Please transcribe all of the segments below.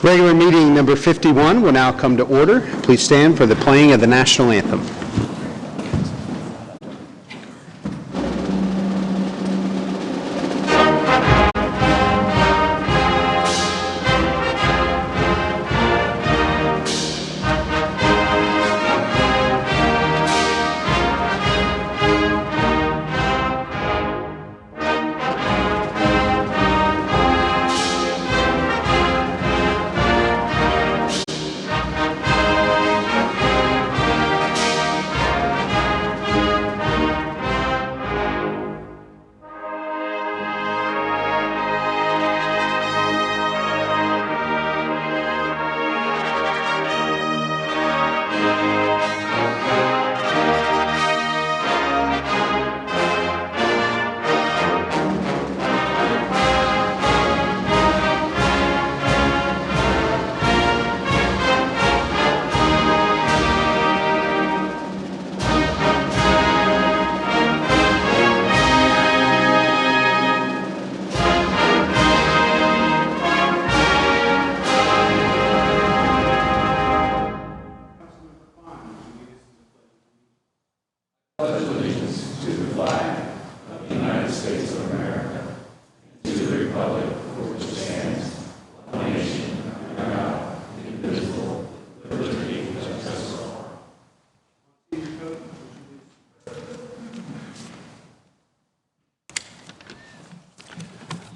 Regular meeting number 51 will now come to order. Please stand for the playing of the national anthem.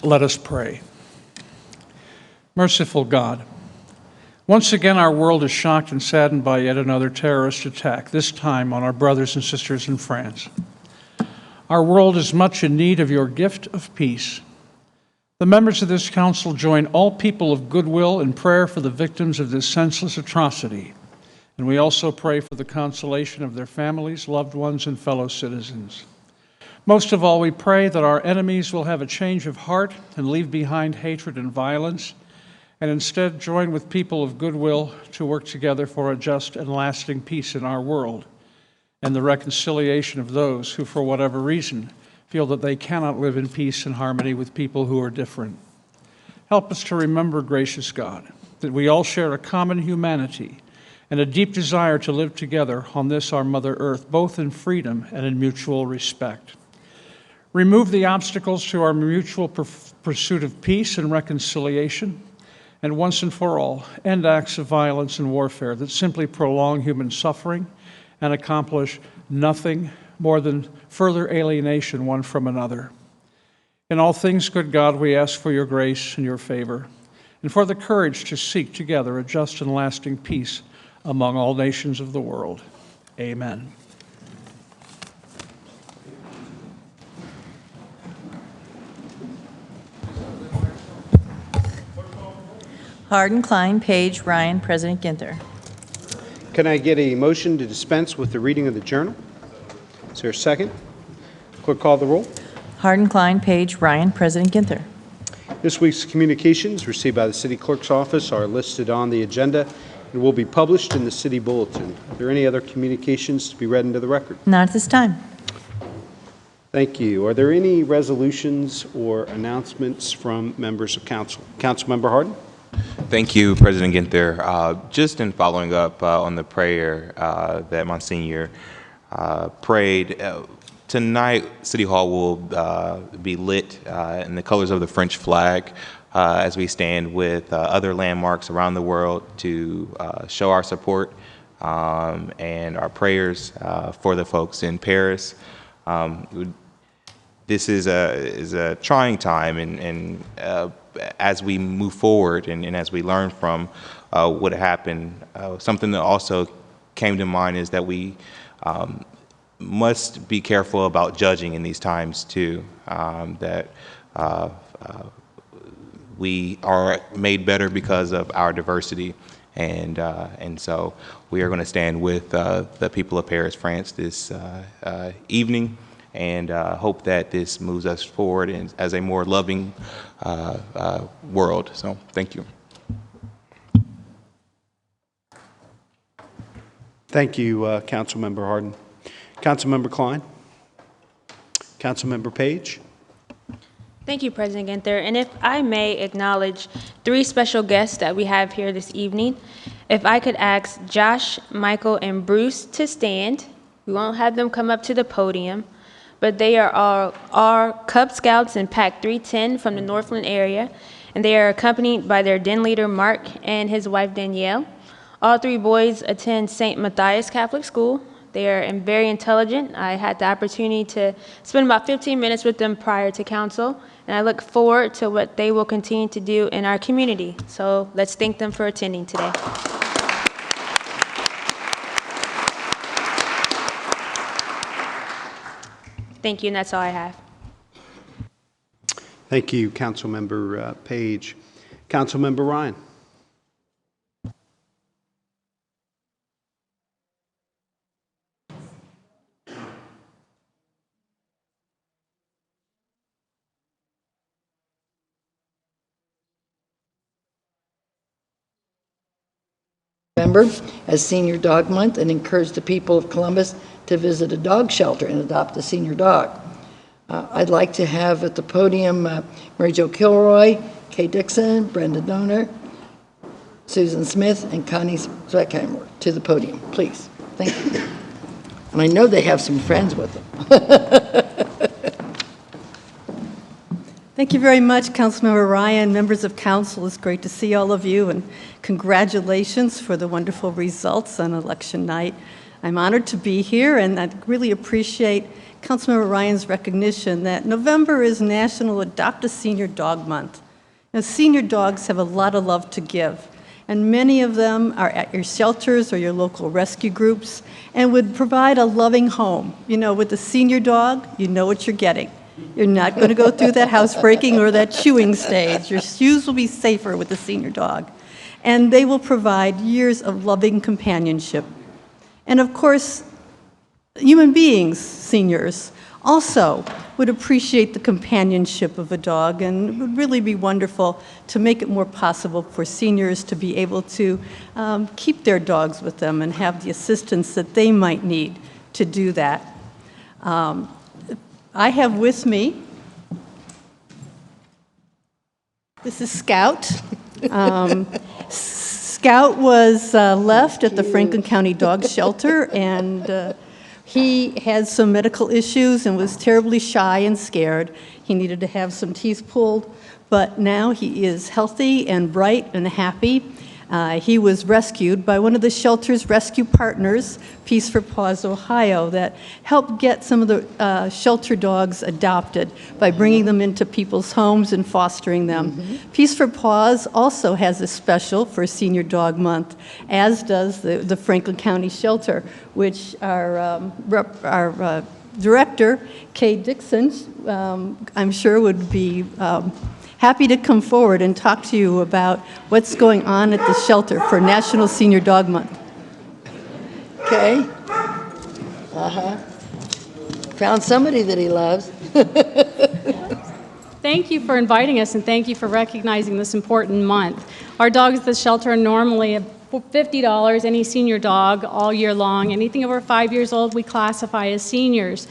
Let us pray. Merciful God, once again our world is shocked and saddened by yet another terrorist attack, this time on our brothers and sisters in France. Our world is much in need of your gift of peace. The members of this council join all people of goodwill in prayer for the victims of this senseless atrocity, and we also pray for the consolation of their families, loved ones, and fellow citizens. Most of all, we pray that our enemies will have a change of heart and leave behind hatred and violence, and instead join with people of goodwill to work together for a just and lasting peace in our world, and the reconciliation of those who, for whatever reason, feel that they cannot live in peace and harmony with people who are different. Help us to remember, gracious God, that we all share a common humanity and a deep desire to live together on this, our Mother Earth, both in freedom and in mutual respect. Remove the obstacles to our mutual pursuit of peace and reconciliation, and once and for all, end acts of violence and warfare that simply prolong human suffering and accomplish nothing more than further alienation one from another. In all things, good God, we ask for your grace and your favor, and for the courage to seek together a just and lasting peace among all nations of the world. Amen. Hardin, Klein, Page, Ryan, President Ginther. Can I get a motion to dispense with the reading of the journal? Is there a second? Clerk, call the roll. Hardin, Klein, Page, Ryan, President Ginther. This week's communications received by the City Clerk's office are listed on the agenda and will be published in the City Bulletin. Are there any other communications to be read into the record? Not at this time. Thank you. Are there any resolutions or announcements from members of council? Councilmember Hardin? Thank you, President Ginther. Just in following up on the prayer that Monsignor prayed, tonight City Hall will be lit in the colors of the French flag as we stand with other landmarks around the world to show our support and our prayers for the folks in Paris. This is a trying time, and as we move forward and as we learn from what happened, something that also came to mind is that we must be careful about judging in these times too, that we are made better because of our diversity, and so we are going to stand with the people of Paris, France this evening, and hope that this moves us forward as a more loving world. So thank you. Thank you, Councilmember Hardin. Councilmember Klein? Councilmember Page? Thank you, President Ginther. And if I may acknowledge 3 special guests that we have here this evening, if I could ask Josh, Michael, and Bruce to stand. We won't have them come up to the podium, but they are our Cub Scouts in Pack 310 from the Northland area, and they are accompanied by their den leader, Mark, and his wife, Danielle. All 3 boys attend St. Matthias Catholic School. They are very intelligent. I had the opportunity to spend about 15 minutes with them prior to council, and I look forward to what they will continue to do in our community. So let's thank them for attending today. Thank you, and that's all I have. Thank you, Councilmember Page. Councilmember Ryan. November as Senior Dog Month and encourage the people of Columbus to visit a dog shelter and adopt a senior dog. I'd like to have at the podium Mary Jo Kilroy, Kay Dixon, Brenda Donner, Susan Smith, and Connie Zweckheimer to the podium, please. Thank you. And I know they have some friends with them. Thank you very much, Councilmember Ryan, members of council. It's great to see all of you, and congratulations for the wonderful results on election night. I'm honored to be here, and I really appreciate Councilmember Ryan's recognition that November is National Adopt a Senior Dog Month. Now, senior dogs have a lot of love to give, and many of them are at your shelters or your local rescue groups and would provide a loving home. You know, with a senior dog, you know what you're getting. You're not going to go through that housebreaking or that chewing stage. Your shoes will be safer with a senior dog. And they will provide years of loving companionship. And of course, human beings, seniors, also would appreciate the companionship of a dog, and it would really be wonderful to make it more possible for seniors to be able to keep their dogs with them and have the assistance that they might need to do that. I have with me, this is Scout. Scout was left at the Franklin County Dog Shelter, and he had some medical issues and was terribly shy and scared. He needed to have some teeth pulled, but now he is healthy and bright and happy. He was rescued by one of the shelter's rescue partners, Peace for Paws Ohio, that helped get some of the shelter dogs adopted by bringing them into people's homes and fostering them. Mm-hmm. Peace for Paws also has a special for Senior Dog Month, as does the Franklin County Shelter, which our director, Kay Dixon, I'm sure would be happy to come forward and talk to you about what's going on at the shelter for National Senior Dog Month. Okay. Found somebody that he loves. Thank you for inviting us, and thank you for recognizing this important month. Our dogs at the shelter are normally $50, any senior dog, all year long. Anything over 5 years old, we classify as seniors.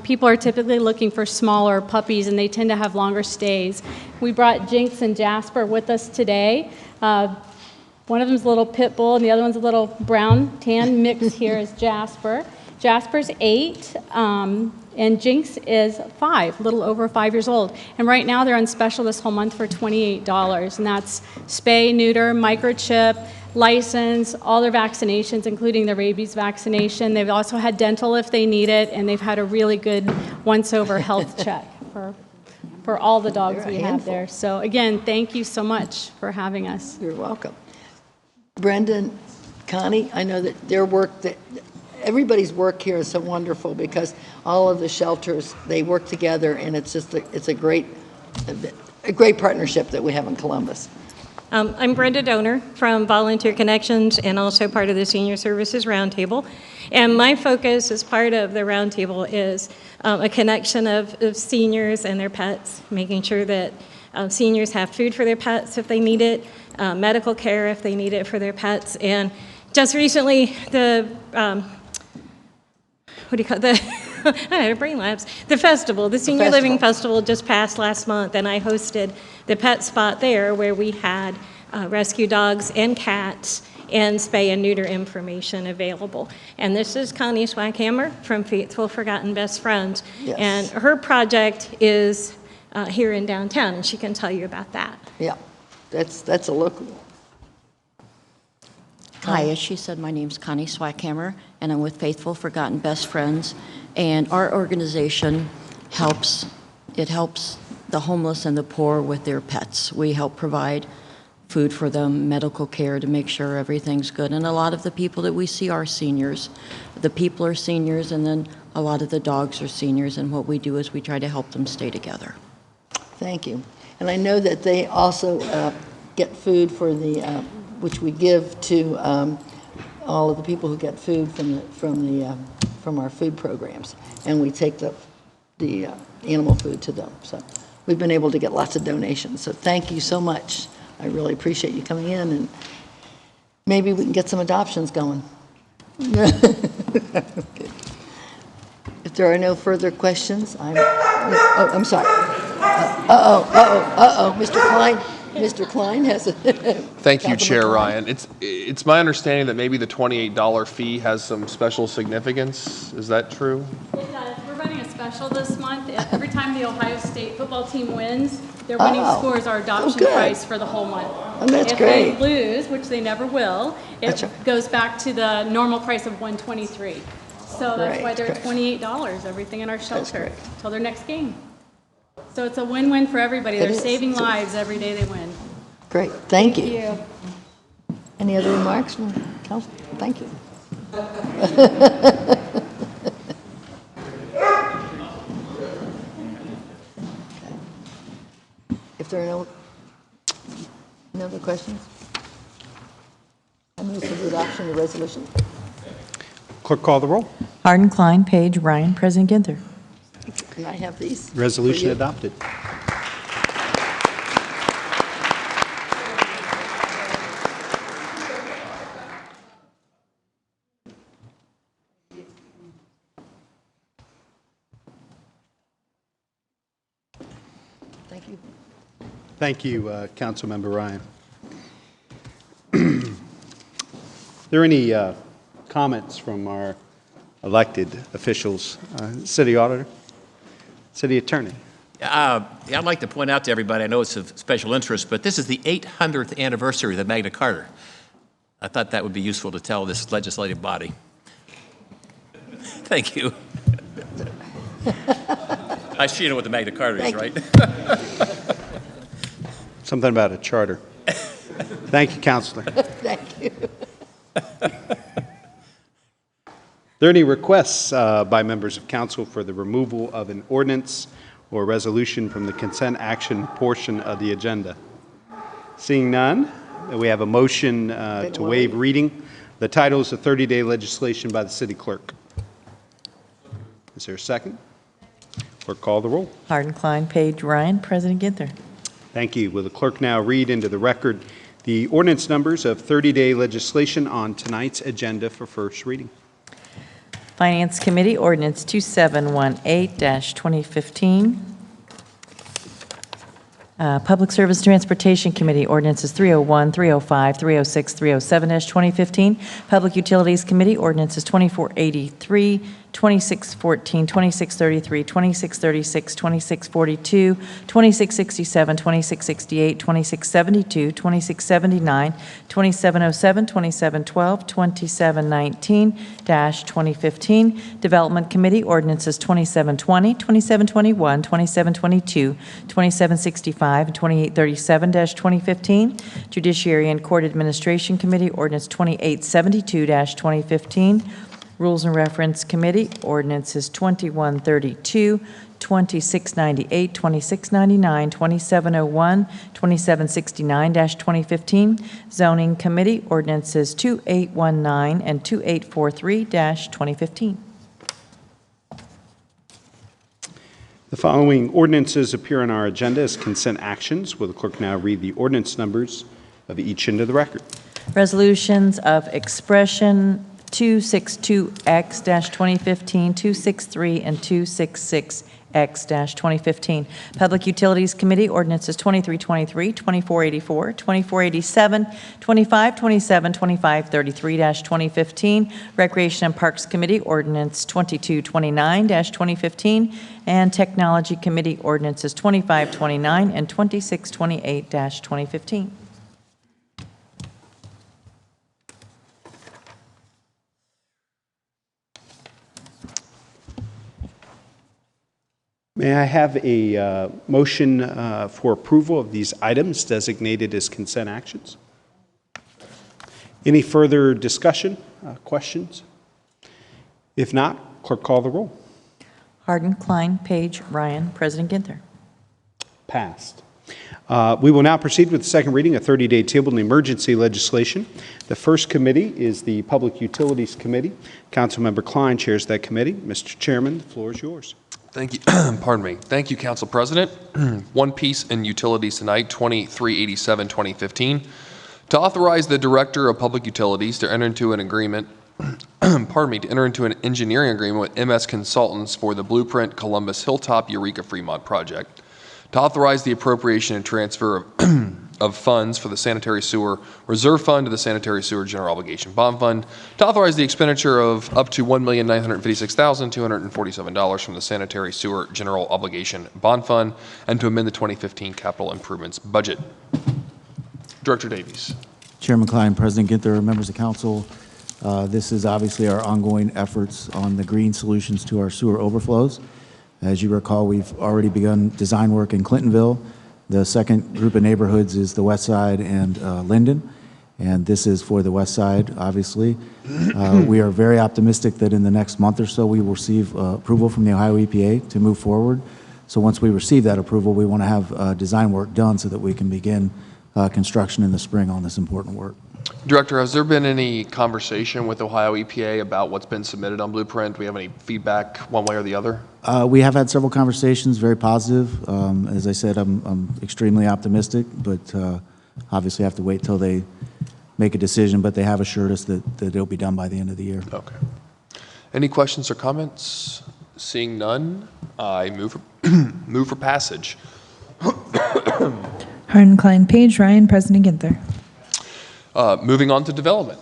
People are typically looking for smaller puppies, and they tend to have longer stays. We brought Jinx and Jasper with us today. One of them's a little pit bull, and the other one's a little brown tan mix. Here is Jasper. Jasper's 8, and Jinx is 5, a little over 5 years old. And right now they're on special this whole month for $28, and that's spay, neuter, microchip, license, all their vaccinations, including the rabies vaccination. They've also had dental if they need it, and they've had a really good once-over health check for all the dogs we have there. So again, thank you so much for having us. You're welcome. Brendan, Connie, I know that their work, everybody's work here is so wonderful because all of the shelters, they work together, and it's just it's a great partnership that we have in Columbus. I'm Brenda Donor from Volunteer Connections and also part of the Senior Services Roundtable. And my focus as part of the Roundtable is a connection of seniors and their pets, making sure that seniors have food for their pets if they need it, medical care if they need it for their pets. And just recently, the I had a brain lapse. The festival, the Senior Living Festival just passed last month, and I hosted the pet spot there where we had rescue dogs and cats and spay and neuter information available. And this is Connie Swackhammer from Faithful Forgotten Best Friends. Yes. And her project is here in downtown, and she can tell you about that. Yeah, that's a local. Hi, as she said, my name's Connie Swackhammer, and I'm with Faithful Forgotten Best Friends. And our organization helps the homeless and the poor with their pets. We help provide food for them, medical care to make sure everything's good. And a lot of the people that we see are seniors. The people are seniors, and then a lot of the dogs are seniors. And what we do is we try to help them stay together. Thank you. And I know that they also get food for the, which we give to all of the people who get food from our food programs, and we take the animal food to them. So we've been able to get lots of donations. So thank you so much. I really appreciate you coming in, and maybe we can get some adoptions going. Okay. If there are no further questions, I'm sorry. Mr. Klein. Mr. Klein has a... Thank you, Chair Ryan. It's my understanding that maybe the $28 fee has some special significance. Is that true? It does. We're running a special this month. Every time the Ohio State football team wins, their winning score is our adoption price for the whole month. Oh, that's if great. If they lose, which they never will, it goes back to the normal price of $123. So that's why they're $28, everything in our shelter, until their next game. So it's a win-win for everybody. They're saving lives every day they win. Great, thank you. Thank you. Any other remarks from council? Thank you. If there are no other questions, I move for the adoption of the resolution. Clerk, call the roll. Hardin, Klein, Page, Ryan, President Ginther. Can I have these? Resolution adopted. Thank you. Thank you, Councilmember Ryan. Are there any comments from our elected officials? City Auditor? City Attorney? I'd like to point out to everybody, I know it's of special interest, but this is the 800th anniversary of the Magna Carta. I thought that would be useful to tell this legislative body. Thank you. I see you know what the Magna Carta is, right? Something about a charter. Thank you, Counselor. Thank you. Are there any requests by members of council for the removal of an ordinance or resolution from the consent action portion of the agenda? Seeing none, we have a motion to waive reading. The title is the 30-day legislation by the city clerk. Is there a second? Clerk, call the roll. Hardin, Klein, Page, Ryan, President Ginther. Thank you. Will the clerk now read into the record the ordinance numbers of 30-day legislation on tonight's agenda for first reading? Finance Committee, Ordinance 2718-2015. Public Service Transportation Committee, Ordinances 301, 305, 306, 307-2015. Public Utilities Committee, Ordinances 2483, 2614, 2633, 2636, 2642, 2667, 2668, 2672, 2679, 2707, 2712, 2719-2015. Development Committee, Ordinances 2720, 2721, 2722, 2765, and 2837-2015. Judiciary and Court Administration Committee, Ordinance 2872-2015. Rules and Reference Committee, Ordinances 2132, 2698, 2699, 2701, 2769-2015. Zoning Committee, Ordinances 2819 and 2843-2015. The following ordinances appear on our agenda as consent actions. Will the clerk now read the ordinance numbers of each into the record? Resolutions of expression 262X-2015, 263, and 266X-2015. Public Utilities Committee, ordinances 2323, 2484, 2487, 2527, 2533-2015. Recreation and Parks Committee, ordinance 2229-2015. And Technology Committee, ordinances 2529 and 2628-2015. May I have a motion for approval of these items designated as consent actions? Any further discussion, questions? If not, clerk call the roll. Hardin, Klein, Page, Ryan, President Ginther. Passed. We will now proceed with the second reading of 30-day tabled emergency legislation. The first committee is the Public Utilities Committee. Councilmember Klein chairs that committee. Mr. Chairman, the floor is yours. Thank you. Pardon me. Thank you, Council President. One piece in utilities tonight, 2387, 2015, to authorize the Director of Public Utilities to enter into an agreement, pardon me, to enter into an engineering agreement with MS Consultants for the Blueprint Columbus Hilltop Eureka Fremont project, to authorize the appropriation and transfer of funds for the Sanitary Sewer Reserve Fund to the Sanitary Sewer General Obligation Bond Fund, to authorize the expenditure of up to $1,956,247 from the Sanitary Sewer General Obligation Bond Fund, and to amend the 2015 capital improvements budget. Director Davies. Chairman Klein, President Ginther, members of council, this is obviously our ongoing efforts on the green solutions to our sewer overflows. As you recall, we've already begun design work in Clintonville. The second group of neighborhoods is the West Side and Linden, and this is for the West Side, obviously. We are very optimistic that in the next month or so we will receive approval from the Ohio EPA to move forward. So once we receive that approval, we want to have design work done so that we can begin construction in the spring on this important work. Director, has there been any conversation with Ohio EPA about what's been submitted on Blueprint? Do we have any feedback one way or the other? We have had several conversations, very positive. As I said, I'm extremely optimistic, but obviously have to wait till they make a decision, but they have assured us that it'll be done by the end of the year. Okay. Any questions or comments? Seeing none, I move for passage. Hardin, Klein, Page, Ryan, President Ginther. Moving on to development.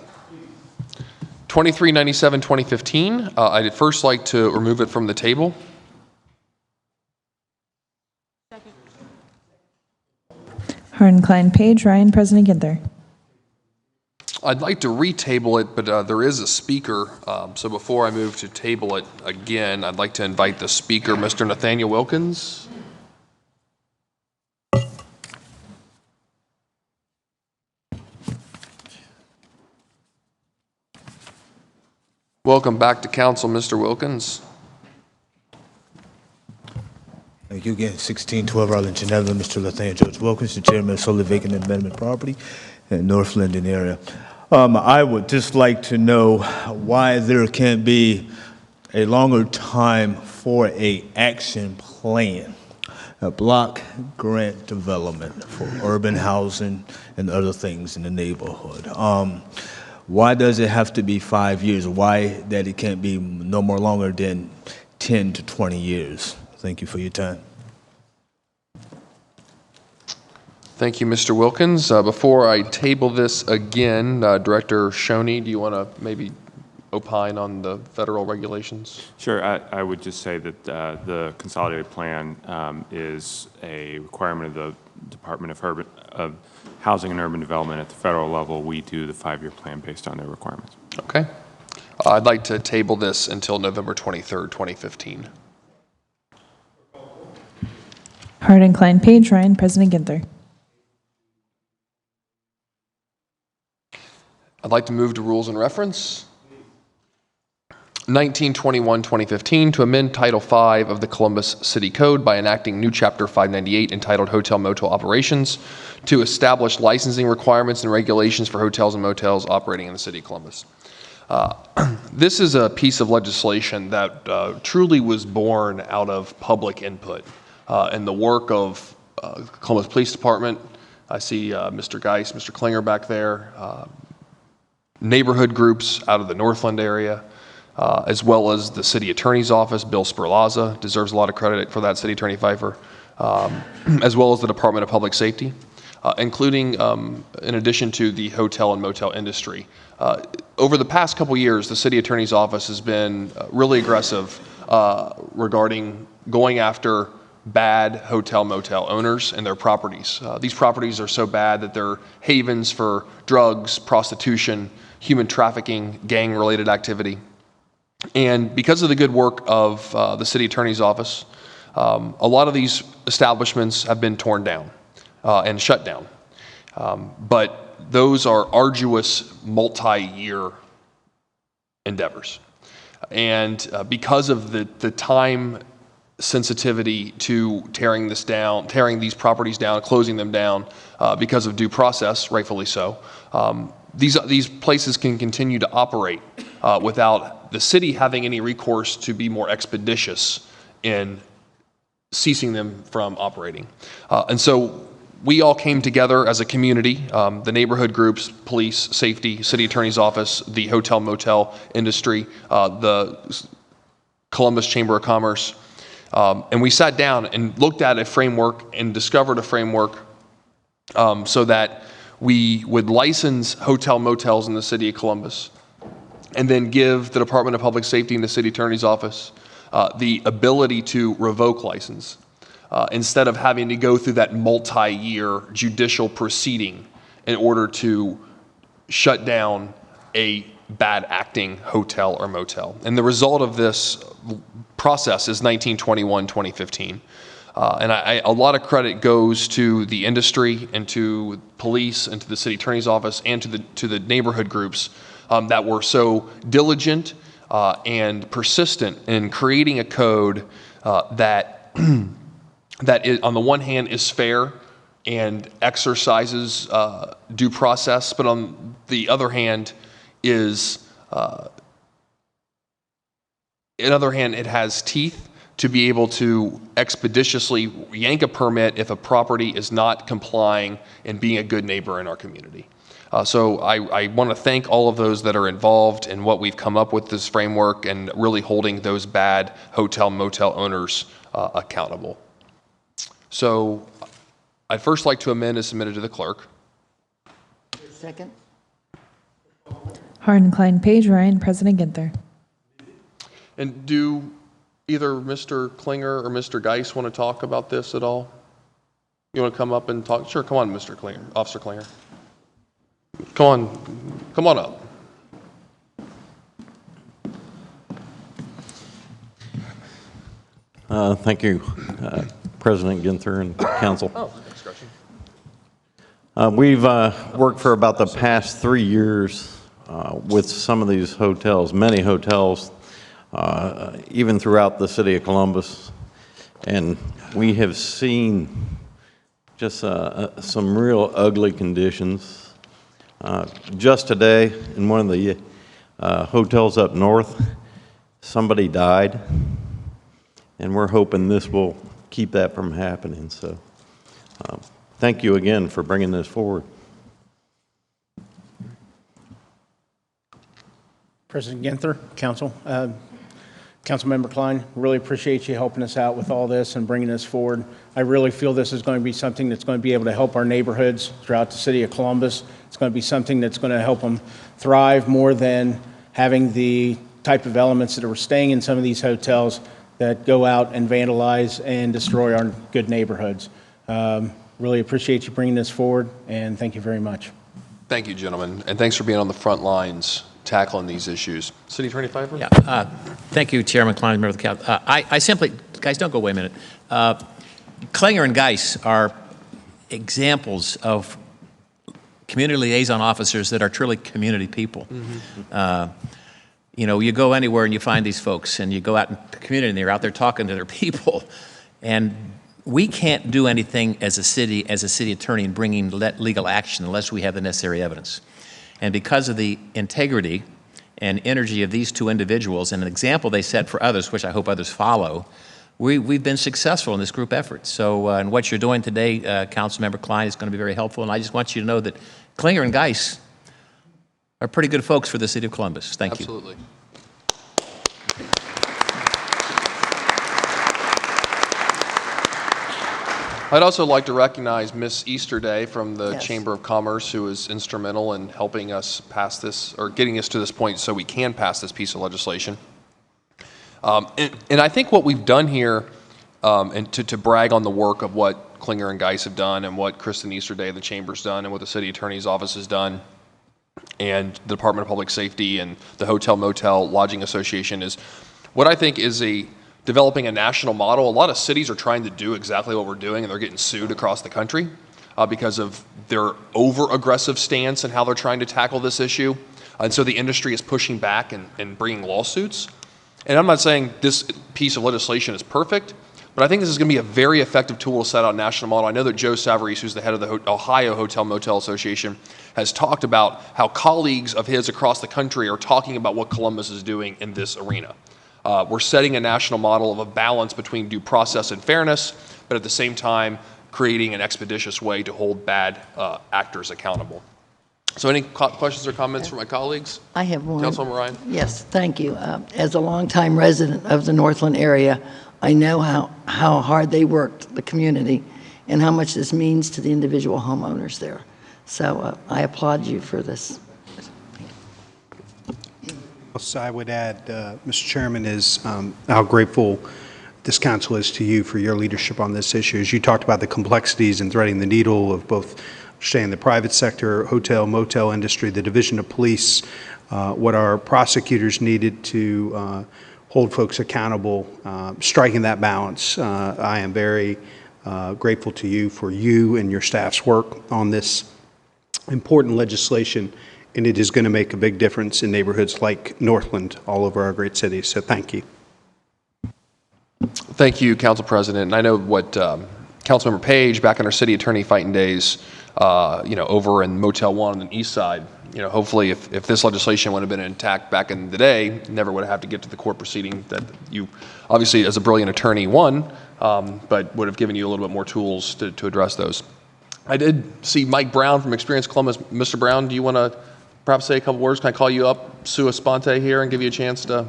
2397, 2015. I'd first like to remove it from the table. Hardin, Klein, Page, Ryan, President Ginther. I'd like to retable it, but there is a speaker. So before I move to table it again, I'd like to invite the speaker, Mr. Nathaniel Wilkins. Welcome back to council, Mr. Wilkins. Thank you again. 1612 Arlington Avenue, Mr. Nathaniel George Wilkins, the chairman of solely vacant and abandoned property in North Linden area. I would just like to know why there can't be a longer time for a action plan, a block grant development for urban housing and other things in the neighborhood. Why does it have to be 5 years? Why that it can't be no more longer than 10 to 20 years? Thank you for your time. Thank you, Mr. Wilkins. Before I table this again, Director Shoney, do you want to maybe opine on the federal regulations? Sure. I would just say that the consolidated plan is a requirement of the Department of Housing and Urban Development at the federal level. We do the 5-year plan based on their requirements. Okay. I'd like to table this until November 23rd, 2015. Hardin, Klein, Page, Ryan, President Ginther. I'd like to move to rules and reference. 1921-2015 to amend Title V of the Columbus City Code by enacting new Chapter 598 entitled Hotel Motel Operations to establish licensing requirements and regulations for hotels and motels operating in the city of Columbus. This is a piece of legislation that truly was born out of public input and the work of Columbus Police Department. I see Mr. Geis, Mr. Klinger back there, neighborhood groups out of the Northland area, as well as the city attorney's office. Bill Sperlaza deserves a lot of credit for that, City Attorney Pfeiffer, as well as the Department of Public Safety, including, in addition to the hotel and motel industry. Over the past couple years, the city attorney's office has been really aggressive regarding going after bad hotel motel owners and their properties. These properties are so bad that they're havens for drugs, prostitution, human trafficking, gang-related activity. And because of the good work of the city attorney's office, a lot of these establishments have been torn down and shut down. But those are arduous multi-year endeavors. And because of the time sensitivity to tearing these properties down, closing them down because of due process, rightfully so, these places can continue to operate without the city having any recourse to be more expeditious in ceasing them from operating. And so we all came together as a community, the neighborhood groups, police, safety, city attorney's office, the hotel motel industry, the Columbus Chamber of Commerce, and we sat down and looked at a framework and discovered a framework so that we would license hotel motels in the city of Columbus and then give the Department of Public Safety and the city attorney's office the ability to revoke license instead of having to go through that multi-year judicial proceeding in order to shut down a bad acting hotel or motel. And the result of this process is 1921-2015. And a lot of credit goes to the industry and to police and to the city attorney's office and to the neighborhood groups that were so diligent and persistent in creating a code that on the one hand is fair and exercises due process, but on the other hand it has teeth to be able to expeditiously yank a permit if a property is not complying and being a good neighbor in our community. So I want to thank all of those that are involved in what we've come up with this framework and really holding those bad hotel motel owners accountable. So I'd first like to amend as submitted to the clerk. Second. Harden, Klein, Page, Ryan, President Ginther. And do either Mr. Klinger or Mr. Geis want to talk about this at all? You want to come up and talk? Sure, come on, Mr. Klinger, Officer Klinger. Come on up. Thank you, President Ginther and Council. Thanks, Gretchen. We've worked for about the past 3 years with some of these hotels, many hotels, even throughout the city of Columbus, and we have seen just some real ugly conditions. Just today, in one of the hotels up north, somebody died, and we're hoping this will keep that from happening. So thank you again for bringing this forward. President Ginther, Council, Councilmember Klein, really appreciate you helping us out with all this and bringing this forward. I really feel this is going to be something that's going to be able to help our neighborhoods throughout the city of Columbus. It's going to be something that's going to help them thrive more than having the type of elements that are staying in some of these hotels that go out and vandalize and destroy our good neighborhoods. Really appreciate you bringing this forward, and thank you very much. Thank you, gentlemen, and thanks for being on the front lines tackling these issues. City Attorney Pfeiffer? Yeah, thank you, Chairman Klein, member of the Council. I simply, guys, don't go away a minute. Klinger and Geis are examples of community liaison officers that are truly community people. Mm-hmm. You know, you go anywhere and you find these folks, and you go out in the community and they're out there talking to their people. And we can't do anything as a city attorney in bringing legal action unless we have the necessary evidence. And because of the integrity and energy of these two individuals and an example they set for others, which I hope others follow, we've been successful in this group effort. So, and what you're doing today, Councilmember Klein, is going to be very helpful. And I just want you to know that Klinger and Geis are pretty good folks for the city of Columbus. Thank you. Absolutely. I'd also like to recognize Miss Easterday from the Chamber of Commerce, who was instrumental in helping us pass this, or getting us to this point so we can pass this piece of legislation. And I think what we've done here, and to brag on the work of what Klinger and Geis have done and what Kristen Easterday of the Chamber's done and what the City Attorney's Office has done and the Department of Public Safety and the Hotel Motel Lodging Association is what I think is developing a national model. A lot of cities are trying to do exactly what we're doing, and they're getting sued across the country because of their over-aggressive stance and how they're trying to tackle this issue. And so the industry is pushing back and bringing lawsuits. And I'm not saying this piece of legislation is perfect, but I think this is going to be a very effective tool to set out a national model. I know that Joe Savarese, who's the head of the Ohio Hotel Motel Association, has talked about how colleagues of his across the country are talking about what Columbus is doing in this arena. We're setting a national model of a balance between due process and fairness, but at the same time, creating an expeditious way to hold bad actors accountable. So any questions or comments from my colleagues? I have one. Councilmember Ryan? Yes, thank you. As a longtime resident of the Northland area, I know how hard they worked, the community, and how much this means to the individual homeowners there. So I applaud you for this. Also, I would add, Mr. Chairman, is how grateful this council is to you for your leadership on this issue. As you talked about the complexities and threading the needle of both understanding the private sector, hotel, motel industry, the division of police, what our prosecutors needed to hold folks accountable, striking that balance. I am very grateful to you for you and your staff's work on this important legislation, and it is going to make a big difference in neighborhoods like Northland all over our great city. So thank you. Thank you, Council President. And I know what Councilmember Page, back in our city attorney fighting days, over in Motel 1 on the east side, hopefully if this legislation would have been intact back in the day, never would have to get to the court proceeding that you, obviously as a brilliant attorney, won, but would have given you a little bit more tools to address those. I did see Mike Brown from Experience Columbus. Mr. Brown, do you want to perhaps say a couple words? Can I call you up sua sponte here and give you a chance to?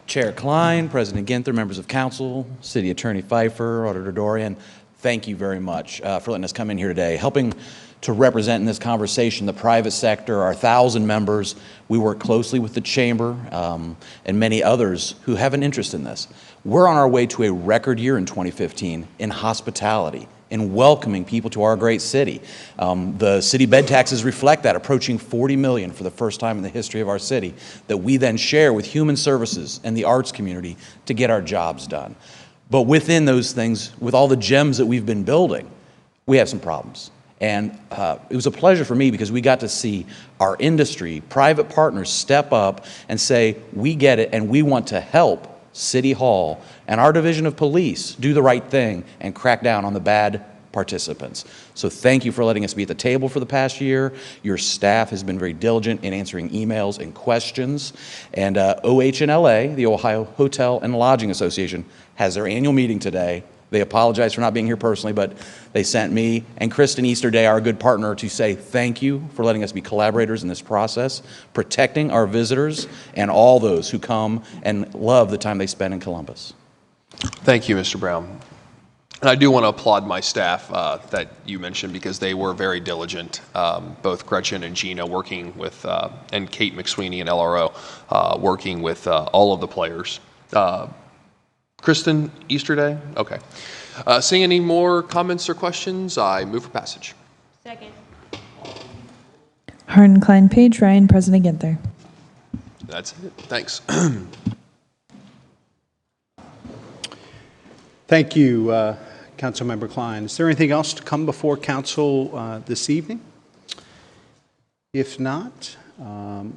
Chair Klein, President Ginther, members of council, City Attorney Pfeiffer, Auditor Dorian, thank you very much for letting us come in here today, helping to represent in this conversation the private sector, our 1,000 members. We work closely with the Chamber and many others who have an interest in this. We're on our way to a record year in 2015 in hospitality, in welcoming people to our great city. The city bed taxes reflect that, approaching $40 million for the first time in the history of our city, that we then share with human services and the arts community to get our jobs done. But within those things, with all the gems that we've been building, we have some problems. And it was a pleasure for me because we got to see our industry, private partners step up and say, we get it and we want to help City Hall and our division of police do the right thing and crack down on the bad participants. So thank you for letting us be at the table for the past year. Your staff has been very diligent in answering emails and questions. And OHLA, the Ohio Hotel and Lodging Association, has their annual meeting today. They apologize for not being here personally, but they sent me and Kristen Easterday, our good partner, to say thank you for letting us be collaborators in this process, protecting our visitors and all those who come and love the time they spend in Columbus. Thank you, Mr. Brown. And I do want to applaud my staff that you mentioned because they were very diligent, both Gretchen and Gina working with, and Kate McSweeney and LRO working with all of the players. Kristen Easterday? Okay. Seeing any more comments or questions, I move for passage. Second. Harden, Klein, Page, Ryan, President Ginther. That's it. Thanks. Thank you, Councilmember Klein. Is there anything else to come before council this evening? If not,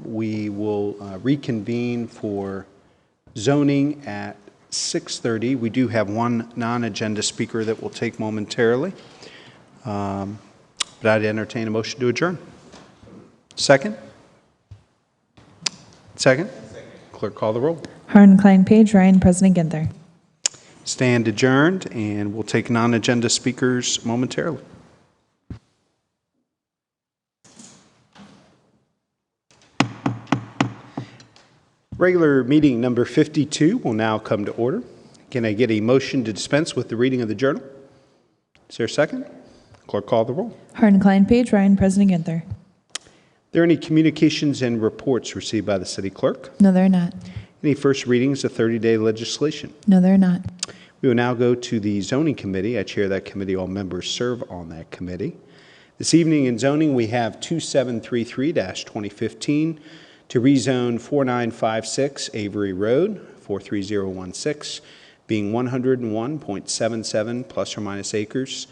we will reconvene for zoning at 6:30. We do have one non-agenda speaker that we'll take momentarily. But I'd entertain a motion to adjourn. Second? Second? Clerk, call the roll. Harden, Klein, Page, Ryan, President Ginther. Stand adjourned, and we'll take non-agenda speakers momentarily. Regular meeting number 52 will now come to order. Can I get a motion to dispense with the reading of the journal? Is there a second? Clerk, call the roll. Harden, Klein, Page, Ryan, President Ginther. Are there any communications and reports received by the city clerk? No, there are not. Any first readings of 30-day legislation? No, there are not. We will now go to the zoning committee. I chair that committee. All members serve on that committee. This evening in zoning, we have 2733-2015 to rezone 4956 Avery Road, 43016, being 101.77 plus or minus acres,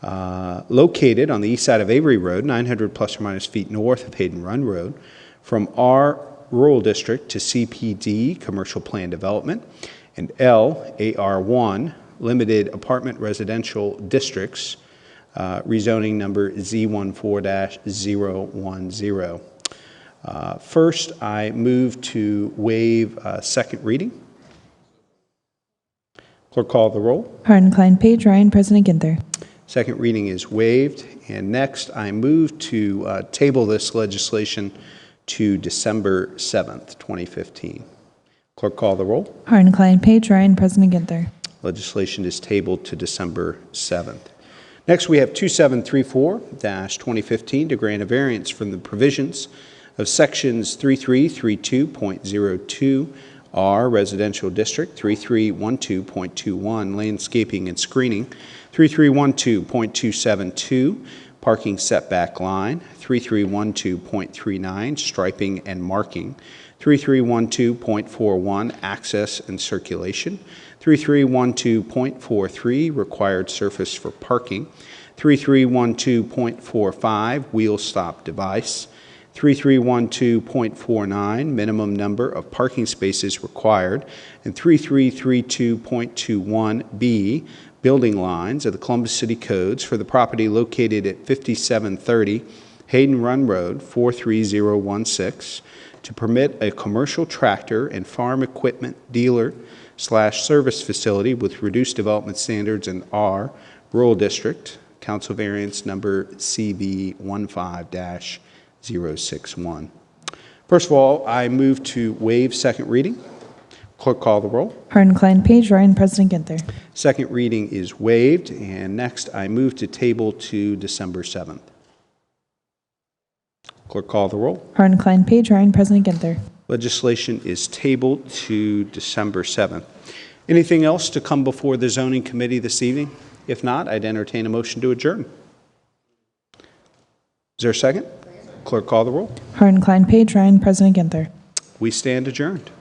located on the east side of Avery Road, 900 plus or minus feet north of Hayden Run Road, from R Rural District to CPD Commercial Plan Development, and L AR1 Limited Apartment Residential Districts, rezoning number Z14-010. First, I move to waive second reading. Clerk, call the roll. Harden, Klein, Page, Ryan, President Ginther. Second reading is waived. And next, I move to table this legislation to December 7th, 2015. Clerk, call the roll. Harden, Klein, Page, Ryan, President Ginther. Legislation is tabled to December 7th. Next, we have 2734-2015 to grant a variance from the provisions of sections 3332.02 R Residential District, 3312.21 Landscaping and Screening, 3312.272 Parking Setback Line, 3312.39 Striping and Marking, 3312.41 Access and Circulation, 3312.43 Required Surface for Parking, 3312.45 Wheel Stop Device, 3312.49 Minimum Number of Parking Spaces Required, and 3332.21B Building Lines of the Columbus City Codes for the property located at 5730 Hayden Run Road, 43016, to permit a commercial tractor and farm equipment dealer/service facility with reduced development standards in R Rural District, Council Variance number CB15-061. First of all, I move to waive second reading. Clerk, call the roll. Harden, Klein, Page, Ryan, President Ginther. Second reading is waived. And next, I move to table to December 7th. Clerk, call the roll. Harden, Klein, Page, Ryan, President Ginther. Legislation is tabled to December 7th. Anything else to come before the zoning committee this evening? If not, I'd entertain a motion to adjourn. Is there a second? Clerk, call the roll. Harden, Klein, Page, Ryan, President Ginther. We stand adjourned.